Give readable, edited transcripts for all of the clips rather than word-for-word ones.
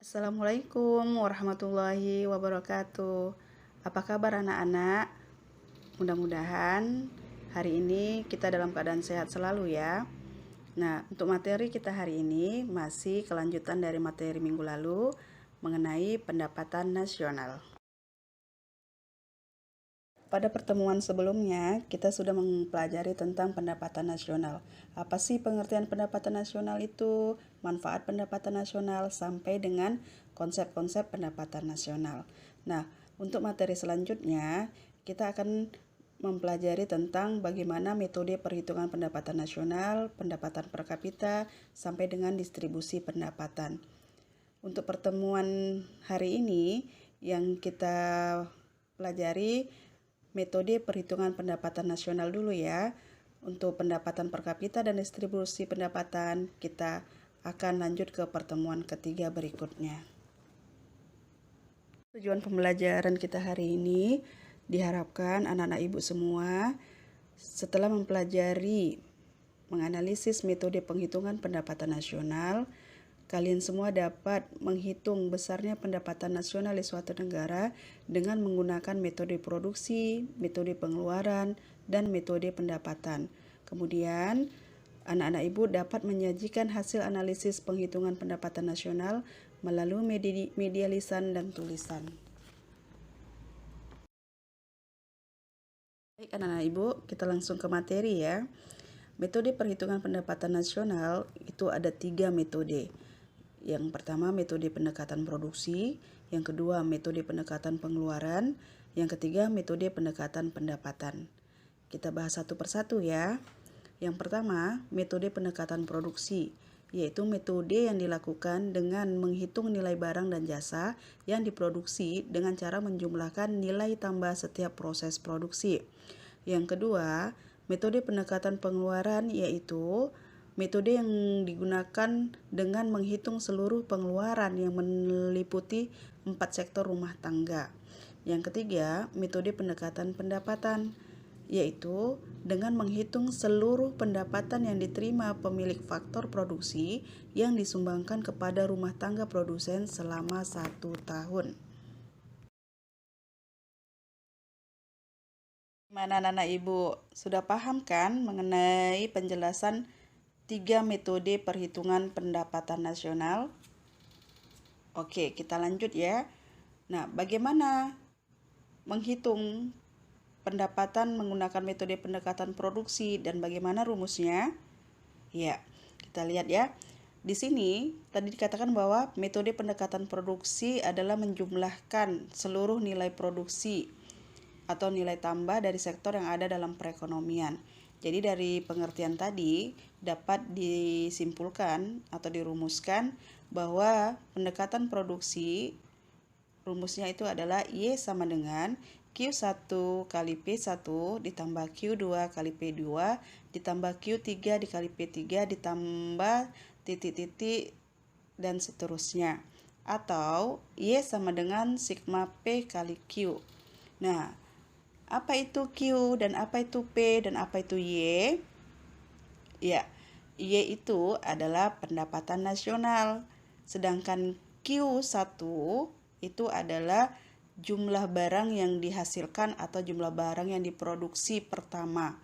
Assalamualaikum warahmatullahi wabarakatuh. Apa kabar anak-anak? Mudah-mudahan hari ini kita dalam keadaan sehat selalu ya. Nah, untuk materi kita hari ini masih kelanjutan dari materi minggu lalu mengenai pendapatan nasional. Pada pertemuan sebelumnya, kita sudah mempelajari tentang pendapatan nasional. Apa sih pengertian pendapatan nasional itu, manfaat pendapatan nasional, sampai dengan konsep-konsep pendapatan nasional. Nah, untuk materi selanjutnya, kita akan mempelajari tentang bagaimana metode perhitungan pendapatan nasional, pendapatan per kapita, sampai dengan distribusi pendapatan. Untuk pertemuan hari ini, yang kita pelajari metode perhitungan pendapatan nasional dulu ya. Untuk pendapatan per kapita dan distribusi pendapatan, kita akan lanjut ke pertemuan ketiga berikutnya. Tujuan pembelajaran kita hari ini diharapkan anak-anak ibu semua setelah mempelajari menganalisis metode penghitungan pendapatan nasional, kalian semua dapat menghitung besarnya pendapatan nasional di suatu negara dengan menggunakan metode produksi, metode pengeluaran, dan metode pendapatan. Kemudian, anak-anak ibu dapat menyajikan hasil analisis penghitungan pendapatan nasional melalui media lisan dan tulisan. Baik anak-anak ibu, kita langsung ke materi ya. Metode perhitungan pendapatan nasional itu ada 3 metode. Yang pertama metode pendekatan produksi, yang kedua metode pendekatan pengeluaran, yang ketiga metode pendekatan pendapatan. Kita bahas satu persatu ya. Yang pertama, metode pendekatan produksi, yaitu metode yang dilakukan dengan menghitung nilai barang dan jasa yang diproduksi dengan cara menjumlahkan nilai tambah setiap proses produksi. Yang kedua, metode pendekatan pengeluaran, yaitu metode yang digunakan dengan menghitung seluruh pengeluaran yang meliputi 4 sektor rumah tangga. Yang ketiga, metode pendekatan pendapatan, yaitu dengan menghitung seluruh pendapatan yang diterima pemilik faktor produksi yang disumbangkan kepada rumah tangga produsen selama 1 tahun. Gimana anak-anak ibu? Sudah paham kan mengenai penjelasan 3 metode perhitungan pendapatan nasional? Oke, kita lanjut ya. Nah, bagaimana menghitung pendapatan menggunakan metode pendekatan produksi dan bagaimana rumusnya? Ya, kita lihat ya. Di sini tadi dikatakan bahwa metode pendekatan produksi adalah menjumlahkan seluruh nilai produksi atau nilai tambah dari sektor yang ada dalam perekonomian. Jadi dari pengertian tadi dapat disimpulkan atau dirumuskan bahwa pendekatan produksi rumusnya itu adalah Y sama dengan Q1 kali P1 ditambah Q2 kali P2 ditambah Q3 dikali P3 ditambah titik-titik dan seterusnya. Atau Y sama dengan sigma P kali Q. Nah, apa itu Q dan apa itu P dan apa itu Y? Ya, Y itu adalah pendapatan nasional. Sedangkan Q1 itu adalah jumlah barang yang dihasilkan atau jumlah barang yang diproduksi pertama.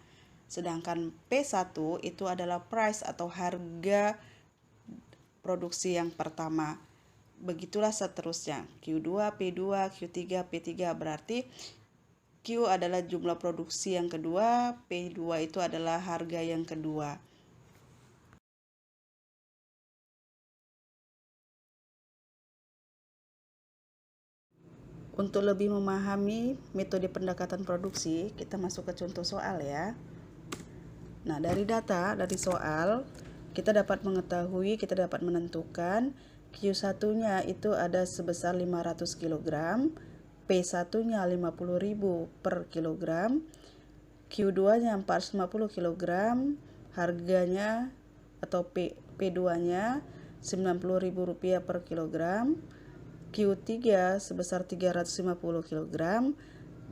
Sedangkan P1 itu adalah price atau harga produksi yang pertama. Begitulah seterusnya. Q2, P2, Q3, P3 berarti Q adalah jumlah produksi yang kedua, P2 itu adalah harga yang kedua. Untuk lebih memahami metode pendekatan produksi, kita masuk ke contoh soal ya. Nah, dari data, dari soal, kita dapat mengetahui, kita dapat menentukan Q1-nya itu ada sebesar 500 kg, P1-nya 50.000 per kilogram, Q2-nya 450 kg, harganya atau P2-nya Rp90.000 per kilogram, Q3 sebesar 350 kg,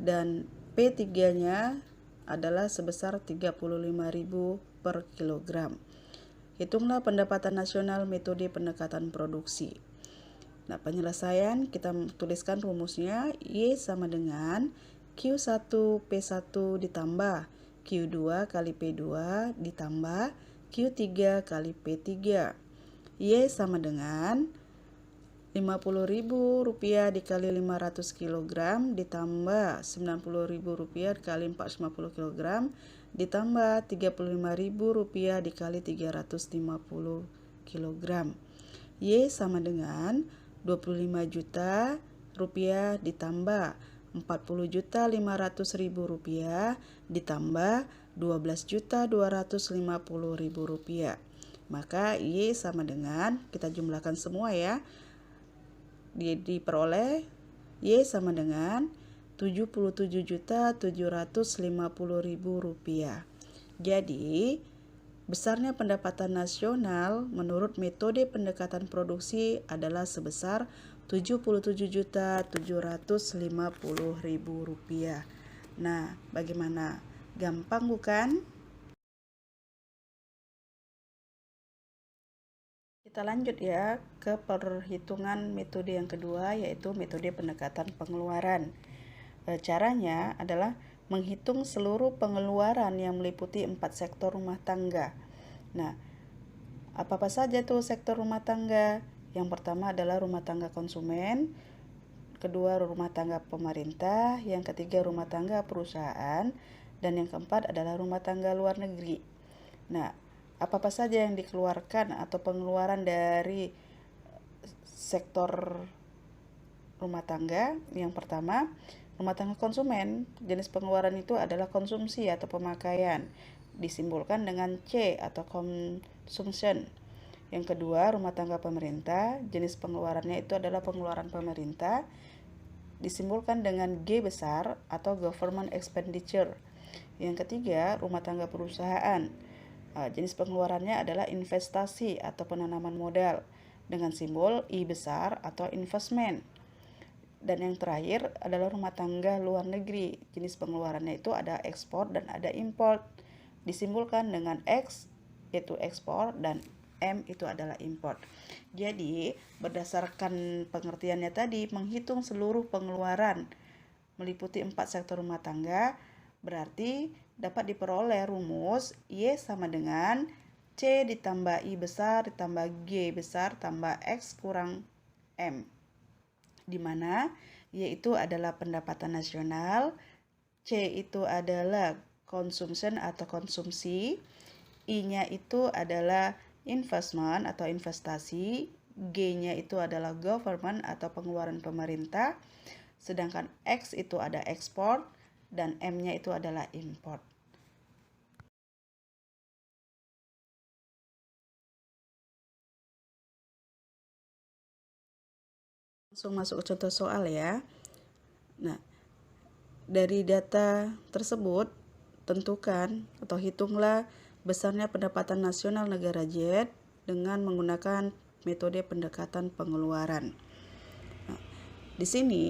dan P3-nya adalah sebesar 35.000 per kilogram. Hitunglah pendapatan nasional metode pendekatan produksi. Nah, penyelesaian kita tuliskan rumusnya. Y sama dengan Q1 P1 ditambah Q2 kali P2 ditambah Q3 kali P3. Y sama dengan Rp50.000 dikali 500 kg ditambah Rp90.000 dikali 450 kg ditambah Rp35.000 dikali 350 kg. Y sama dengan Rp25 juta ditambah Rp40.500.000 ditambah Rp12.250.000. Maka Y sama dengan, kita jumlahkan semua ya, diperoleh Y sama dengan Rp77.750.000. Jadi, besarnya pendapatan nasional menurut metode pendekatan produksi adalah sebesar Rp77.750.000. Nah, bagaimana? Gampang bukan? Kita lanjut ya ke perhitungan metode yang kedua, yaitu metode pendekatan pengeluaran. Caranya adalah menghitung seluruh pengeluaran yang meliputi 4 sektor rumah tangga. Nah, apa-apa saja tuh sektor rumah tangga? Yang pertama adalah rumah tangga konsumen, kedua rumah tangga pemerintah, yang ketiga rumah tangga perusahaan, dan yang keempat adalah rumah tangga luar negeri. Nah, apa-apa saja yang dikeluarkan atau pengeluaran dari sektor rumah tangga? Yang pertama, rumah tangga konsumen. Jenis pengeluaran itu adalah konsumsi atau pemakaian, disimbolkan dengan C atau consumption. Yang kedua, rumah tangga pemerintah. Jenis pengeluarannya itu adalah pengeluaran pemerintah, disimbolkan dengan G besar atau government expenditure. Yang ketiga, rumah tangga perusahaan. Jenis pengeluarannya adalah investasi atau penanaman modal dengan simbol I besar atau investment. Dan yang terakhir adalah rumah tangga luar negeri. Jenis pengeluarannya itu ada ekspor dan ada import. Disimbolkan dengan X yaitu ekspor dan M itu adalah import. Jadi, berdasarkan pengertiannya tadi, menghitung seluruh pengeluaran meliputi 4 sektor rumah tangga, berarti dapat diperoleh rumus Y sama dengan C ditambah I besar ditambah G besar tambah X kurang M, di mana Y itu adalah pendapatan nasional, C itu adalah consumption atau konsumsi, I-nya itu adalah investment atau investasi, G-nya itu adalah government atau pengeluaran pemerintah, sedangkan X itu ada ekspor, dan M-nya itu adalah import. Langsung masuk ke contoh soal ya. Nah, dari data tersebut, tentukan atau hitunglah besarnya pendapatan nasional negara Z dengan menggunakan metode pendekatan pengeluaran. Nah, di sini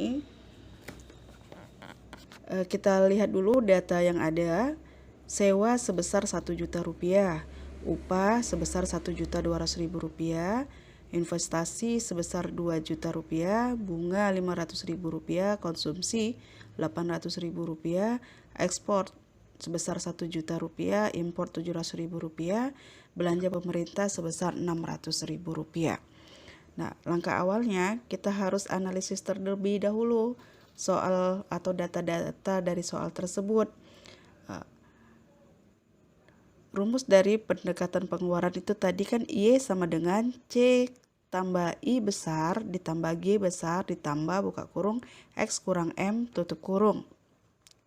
kita lihat dulu data yang ada. Sewa sebesar Rp1.000.000, upah sebesar Rp1.200.000, investasi sebesar Rp2.000.000, bunga Rp500.000, konsumsi Rp800.000, ekspor sebesar Rp1.000.000, impor Rp700.000, belanja pemerintah sebesar Rp600.000. Nah, langkah awalnya kita harus analisis terlebih dahulu soal atau data-data dari soal tersebut. Rumus dari pendekatan pengeluaran itu tadi kan Y sama dengan C tambah I besar ditambah G besar ditambah buka kurung X kurang M tutup kurung.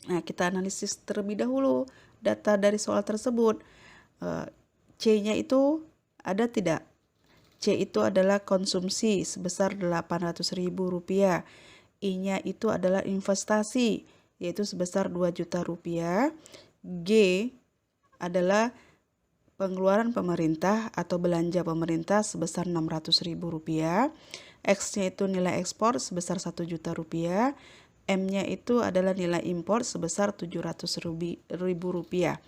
Nah, kita analisis terlebih dahulu data dari soal tersebut. C-nya itu ada tidak? C itu adalah konsumsi sebesar Rp800.000. I-nya itu adalah investasi yaitu sebesar Rp2.000.000. G adalah pengeluaran pemerintah atau belanja pemerintah sebesar Rp600.000. X-nya itu nilai ekspor sebesar Rp1.000.000. M-nya itu adalah nilai impor sebesar Rp700.000.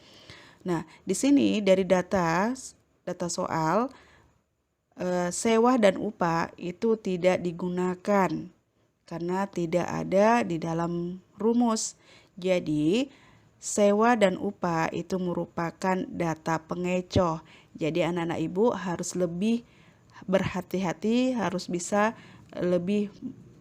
Nah, di sini dari data soal sewa dan upah itu tidak digunakan karena tidak ada di dalam rumus. Jadi, sewa dan upah itu merupakan data pengecoh. Jadi, anak-anak ibu harus lebih berhati-hati, harus lebih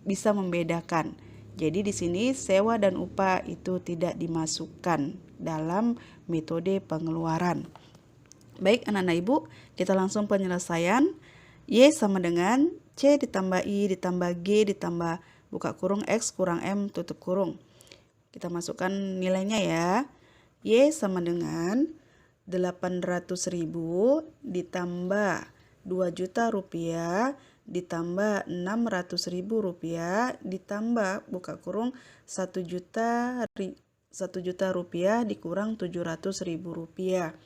bisa membedakan. Jadi di sini sewa dan upah itu tidak dimasukkan dalam metode pengeluaran. Baik anak-anak ibu, kita langsung penyelesaian. Y sama dengan C ditambah I ditambah G ditambah buka kurung X kurang M tutup kurung. Kita masukkan nilainya ya. Y sama dengan 800.000 ditambah 2 juta rupiah ditambah 600.000 rupiah ditambah buka kurung 1 juta rupiah dikurang 700.000 rupiah.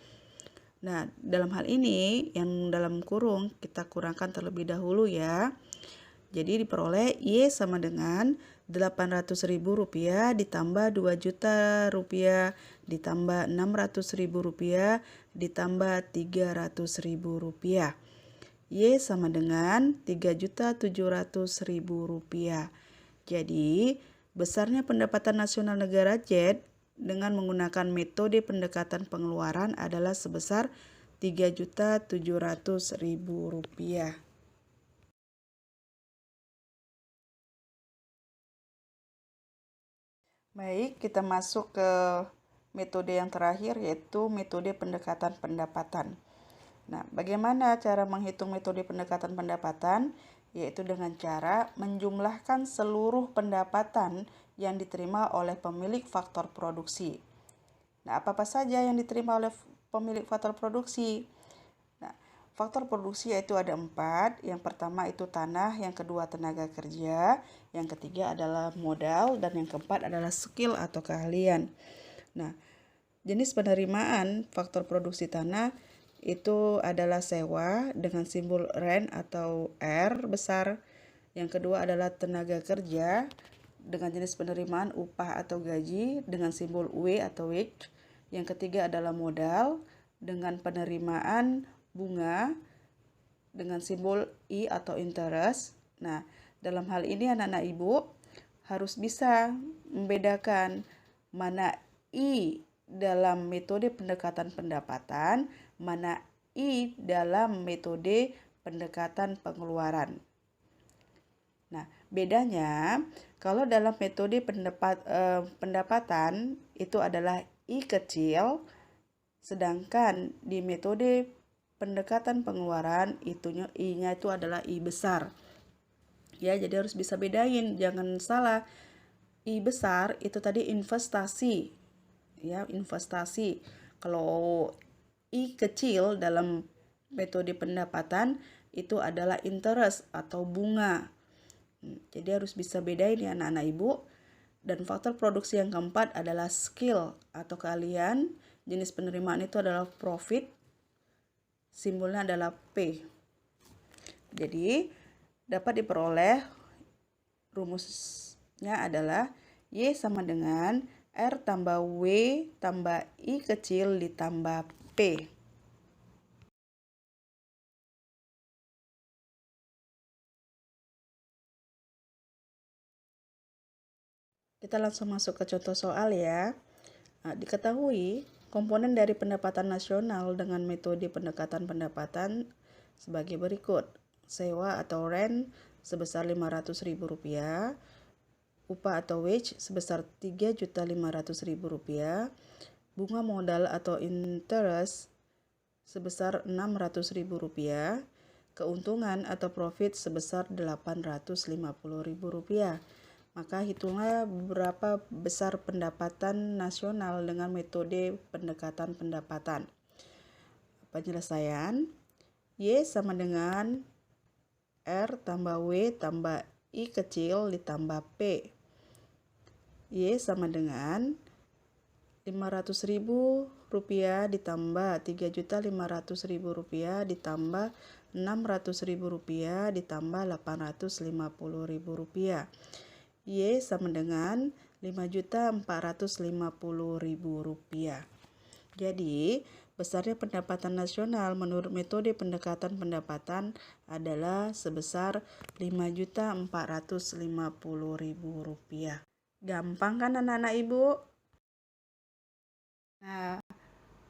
Nah, dalam hal ini yang dalam kurung kita kurangkan terlebih dahulu ya. Jadi diperoleh Y sama dengan 800.000 rupiah ditambah 2 juta rupiah ditambah 600.000 rupiah ditambah 300.000 rupiah. Y sama dengan 3.700.000 rupiah. Jadi, besarnya pendapatan nasional negara Z dengan menggunakan metode pendekatan pengeluaran adalah sebesar 3.700.000 rupiah. Baik, kita masuk ke metode yang terakhir yaitu metode pendekatan pendapatan. Nah, bagaimana cara menghitung metode pendekatan pendapatan? Yaitu dengan cara menjumlahkan seluruh pendapatan yang diterima oleh pemilik faktor produksi. Nah, apa-apa saja yang diterima oleh pemilik faktor produksi? Nah, faktor produksi yaitu ada 4. Yang pertama itu tanah, yang kedua tenaga kerja, yang ketiga adalah modal, dan yang keempat adalah skill atau keahlian. Nah, jenis penerimaan faktor produksi tanah itu adalah sewa dengan simbol rent atau R besar. Yang kedua adalah tenaga kerja dengan jenis penerimaan upah atau gaji dengan simbol W atau wage. Yang ketiga adalah modal dengan penerimaan bunga dengan simbol I atau interest. Nah, dalam hal ini anak-anak ibu harus bisa membedakan mana I dalam metode pendekatan pendapatan, mana I dalam metode pendekatan pengeluaran. Nah, bedanya kalau dalam metode pendapatan itu adalah I kecil, sedangkan di metode pendekatan pengeluaran I-nya itu adalah I besar. Ya, jadi harus bisa bedain, jangan salah. I besar itu tadi investasi. Ya, investasi. Kalau I kecil dalam metode pendapatan itu adalah interest atau bunga. Jadi harus bisa bedain ya anak-anak ibu. Dan faktor produksi yang keempat adalah skill atau keahlian. Jenis penerimaan itu adalah profit. Simbolnya adalah P. Jadi dapat diperoleh rumusnya adalah Y sama dengan R tambah W tambah I kecil ditambah P. Kita langsung masuk ke contoh soal ya. Nah, diketahui komponen dari pendapatan nasional dengan metode pendekatan pendapatan sebagai berikut. Sewa atau rent sebesar Rp500.000, upah atau wage sebesar Rp3.500.000, bunga modal atau interest sebesar Rp600.000, keuntungan atau profit sebesar Rp850.000. Maka hitunglah berapa besar pendapatan nasional dengan metode pendekatan pendapatan. Penyelesaian Y sama dengan R tambah W tambah I kecil ditambah P. Y sama dengan Rp500.000 ditambah Rp3.500.000 ditambah Rp600.000 ditambah Rp850.000. Y sama dengan Rp5.450.000. Jadi besarnya pendapatan nasional menurut metode pendekatan pendapatan adalah sebesar Rp5.450.000. Gampang kan anak-anak Ibu? Nah,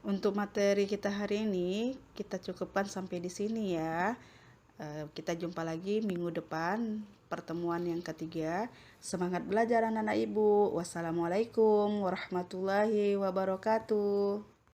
untuk materi kita hari ini kita cukupkan sampai di sini ya. Kita jumpa lagi minggu depan, pertemuan yang ketiga. Semangat belajar anak-anak Ibu. Wassalamualaikum warahmatullahi wabarakatuh.